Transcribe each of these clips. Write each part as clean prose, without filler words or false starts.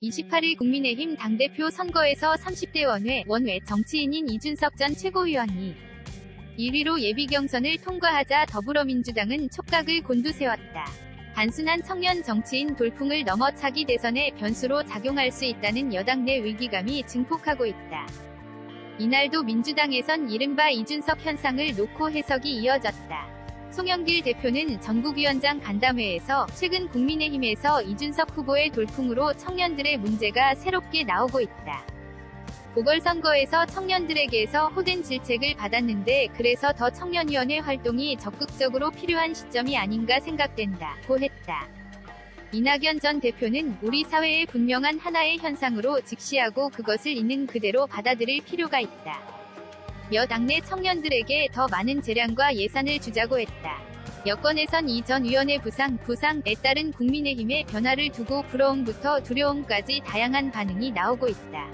28일 국민의힘 당대표 선거에서 30대 원외 정치인인 이준석 전 최고위원이 1위로 예비경선을 통과하자 더불어민주당은 촉각을 곤두세웠다. 단순한 청년 정치인 돌풍을 넘어 차기 대선의 변수로 작용할 수 있다는 여당 내 위기감이 증폭하고 있다. 이날도 민주당에선 이른바 이준석 현상을 놓고 해석이 이어졌다. 송영길 대표는 전국위원장 간담회에서 최근 국민의힘에서 이준석 후보의 돌풍으로 청년들의 문제가 새롭게 나오고 있다. 보궐선거에서 청년들에게서 호된 질책을 받았는데 그래서 더 청년위원회 활동이 적극적으로 필요한 시점이 아닌가 생각된다 고 했다. 이낙연 전 대표는 우리 사회의 분명한 하나의 현상으로 직시하고 그것을 있는 그대로 받아들일 필요가 있다. 여당 내 청년들에게 더 많은 재량과 예산을 주자고 했다. 여권에선 이 전 위원의 부상에 따른 국민의힘의 변화를 두고 부러움부터 두려움까지 다양한 반응이 나오고 있다.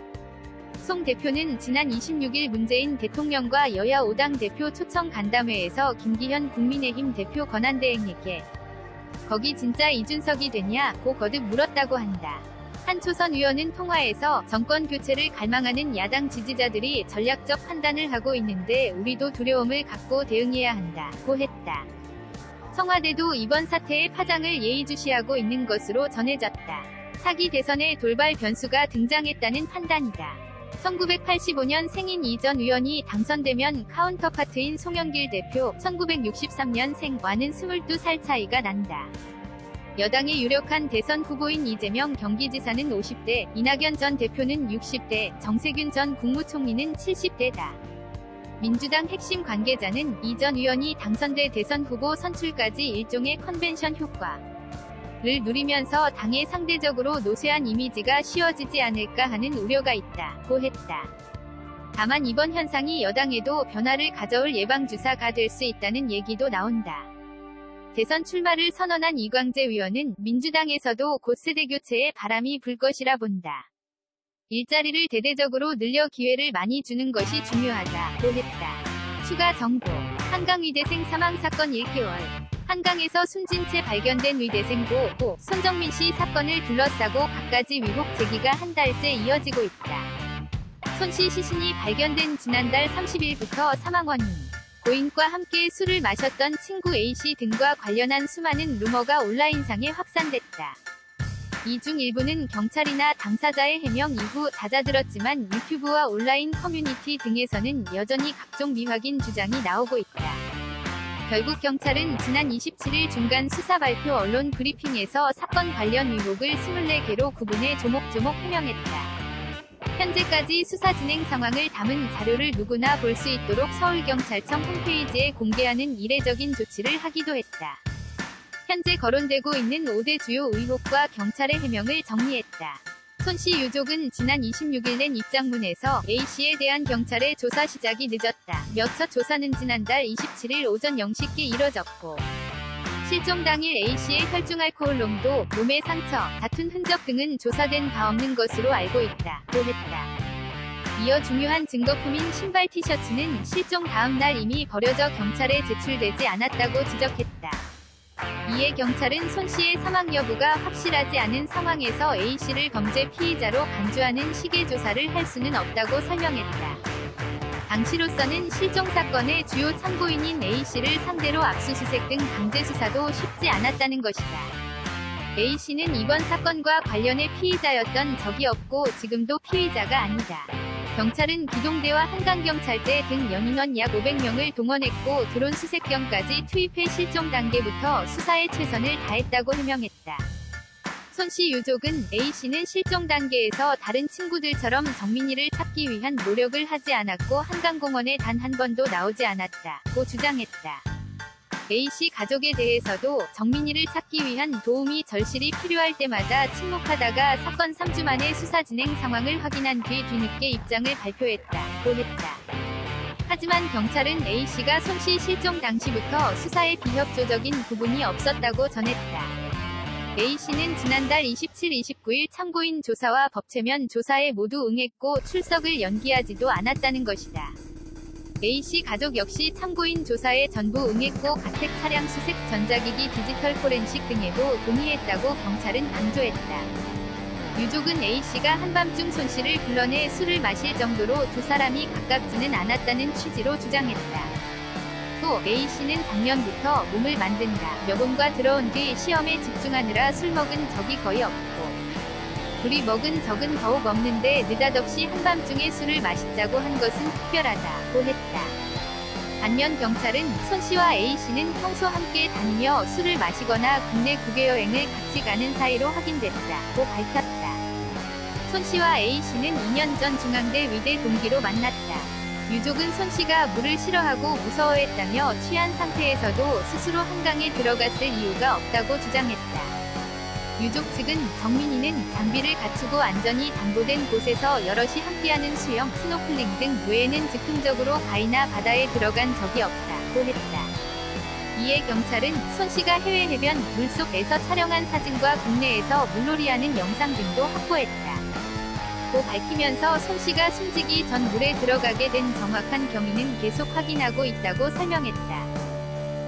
송 대표는 지난 26일 문재인 대통령과 여야 5당 대표 초청 간담회에서 김기현 국민의힘 대표 권한대행에게 거기 진짜 이준석이 되냐?고 거듭 물었다고 한다. 한 초선 의원은 통화에서 정권 교체를 갈망하는 야당 지지자들이 전략적 판단을 하고 있는데 우리도 두려움을 갖고 대응해야 한다고 했다. 청와대도 이번 사태의 파장을 예의주시하고 있는 것으로 전해졌다. 차기 대선에 돌발 변수가 등장했다는 판단이다. 1985년 생인 이 전 의원이 당선되면 카운터파트인 송영길 대표 1963년생과는 22살 차이가 난다. 여당의 유력한 대선 후보인 이재명 경기지사는 50대, 이낙연 전 대표는 60대, 정세균 전 국무총리는 70대다. 민주당 핵심 관계자는 이 전 의원이 당선돼 대선 후보 선출까지 일종의 컨벤션 효과를 누리면서 당에 상대적으로 노쇠한 이미지가 씌워지지 않을까 하는 우려가 있다고 했다. 다만 이번 현상이 여당에도 변화를 가져올 예방주사가 될 수 있다는 얘기도 나온다. 대선 출마를 선언한 이광재 의원은 민주당에서도 곧 세대교체의 바람이 불 것이라 본다. 일자리를 대대적으로 늘려 기회를 많이 주는 것이 중요하다고 했다. 추가 정보. 한강의대생 사망사건 1개월. 한강에서 숨진 채 발견된 의대생 고 손정민 씨 사건을 둘러싸고 갖가지 의혹 제기가 한 달째 이어지고 있다. 손 씨 시신이 발견된 지난달 30일부터 사망 원인, 고인과 함께 술을 마셨던 친구 A씨 등과 관련한 수많은 루머가 온라인상에 확산됐다. 이 중 일부는 경찰이나 당사자의 해명 이후 잦아들었지만 유튜브와 온라인 커뮤니티 등에서는 여전히 각종 미확인 주장이 나오고 있다. 결국 경찰은 지난 27일 중간 수사 발표 언론 브리핑에서 사건 관련 의혹을 24개로 구분해 조목조목 해명했다. 현재까지 수사 진행 상황을 담은 자료를 누구나 볼 수 있도록 서울경찰청 홈페이지에 공개하는 이례적인 조치를 하기도 했다. 현재 거론되고 있는 5대 주요 의혹과 경찰의 해명을 정리했다. 손 씨 유족은 지난 26일 낸 입장문에서 A씨에 대한 경찰의 조사 시작이 늦었다. 첫 조사는 지난달 27일 오전 0시께 이뤄졌고 실종 당일 A씨의 혈중 알코올 농도, 몸의 상처, 다툰 흔적 등은 조사된 바 없는 것으로 알고 있다고 했다. 이어 중요한 증거품인 신발 티셔츠는 실종 다음 날 이미 버려져 경찰에 제출되지 않았다고 지적했다. 이에 경찰은 손 씨의 사망 여부가 확실하지 않은 상황에서 A씨를 범죄 피의자로 간주하는 식의 조사를 할 수는 없다고 설명했다. 당시로서는 실종 사건의 주요 참고인인 A씨를 상대로 압수수색 등 강제 수사도 쉽지 않았다는 것이다. A씨는 이번 사건과 관련해 피의자였던 적이 없고 지금도 피의자가 아니다. 경찰은 기동대와 한강경찰대 등 연인원 약 500명을 동원했고 드론 수색경까지 투입해 실종 단계부터 수사에 최선을 다했다고 해명했다. 손 씨 유족은 A씨는 실종 단계에서 다른 친구들처럼 정민이를 찾기 위한 노력을 하지 않았고 한강공원에 단 한 번도 나오지 않았다고 주장했다. A씨 가족에 대해서도 정민이를 찾기 위한 도움이 절실히 필요할 때마다 침묵하다가 사건 3주 만에 수사 진행 상황을 확인한 뒤 뒤늦게 입장을 발표했다고 했다. 하지만 경찰은 A씨가 손 씨 실종 당시부터 수사에 비협조적인 부분이 없었다고 전했다. A씨는 지난달 27, 29일 참고인 조사와 법체면 조사에 모두 응했고 출석을 연기하지도 않았다는 것이다. A씨 가족 역시 참고인 조사에 전부 응했고 가택 차량 수색, 전자기기 디지털 포렌식 등에도 동의했다고 경찰은 강조했다. 유족은 A씨가 한밤중 손씨를 불러내 술을 마실 정도로 두 사람이 가깝지는 않았다는 취지로 주장했다. 또 A씨는 작년부터 몸을 만든다 여본과 들어온 뒤 시험에 집중하느라 술 먹은 적이 거의 없고 둘이 먹은 적은 더욱 없는데 느닷없이 한밤중에 술을 마시자고 한 것은 특별하다고 했다. 반면 경찰은 손씨와 A씨는 평소 함께 다니며 술을 마시거나 국내 국외여행을 같이 가는 사이로 확인됐다고 밝혔다. 손씨와 A씨는 2년 전 중앙대 의대 동기로 만났다. 유족은 손씨가 물을 싫어하고 무서워했다며 취한 상태에서도 스스로 한강에 들어갔을 이유가 없다고 주장했다. 유족 측은 정민이는 장비를 갖추고 안전이 담보된 곳에서 여럿이 함께하는 수영, 스노클링 등 외에는 즉흥적으로 바위나 바다에 들어간 적이 없다고 했다. 이에 경찰은 손씨가 해외 해변 물속에서 촬영한 사진과 국내에서 물놀이하는 영상 등도 확보했다. 고 밝히면서 손씨가 숨지기 전 물에 들어가게 된 정확한 경위는 계속 확인하고 있다고 설명했다.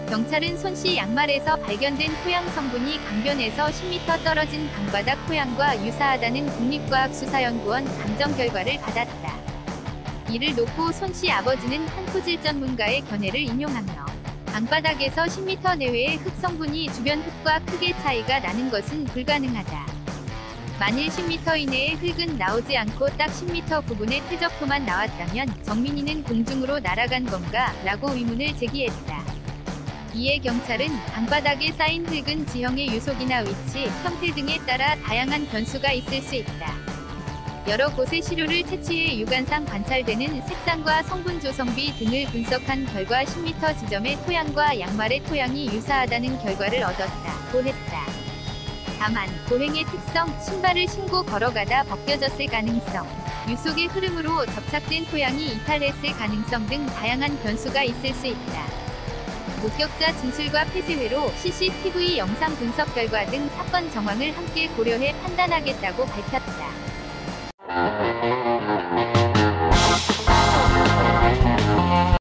경찰은 손씨 양말에서 발견된 토양 성분이 강변에서 10m 떨어진 강바닥 토양과 유사하다는 국립과학수사연구원 감정 결과를 받았다. 이를 놓고 손씨 아버지는 한 토질 전문가의 견해를 인용하며 강바닥에서 10m 내외의 흙 성분이 주변 흙과 크게 차이가 나는 것은 불가능하다. 만일 10m 이내의 흙은 나오지 않고 딱 10m 부분의 퇴적토만 나왔다면 정민이는 공중으로 날아간 건가? 라고 의문을 제기했다. 이에 경찰은 강바닥에 쌓인 흙은 지형의 유속이나 위치, 형태 등에 따라 다양한 변수가 있을 수 있다. 여러 곳의 시료를 채취해 육안상 관찰되는 색상과 성분 조성비 등을 분석한 결과 10m 지점의 토양과 양말의 토양이 유사하다는 결과를 얻었다고 했다. 다만 고행의 특성, 신발을 신고 걸어가다 벗겨졌을 가능성, 유속의 흐름으로 접착된 토양이 이탈했을 가능성 등 다양한 변수가 있을 수 있다. 목격자 진술과 폐쇄회로 CCTV 영상 분석 결과 등 사건 정황을 함께 고려해 판단하겠다고 밝혔다.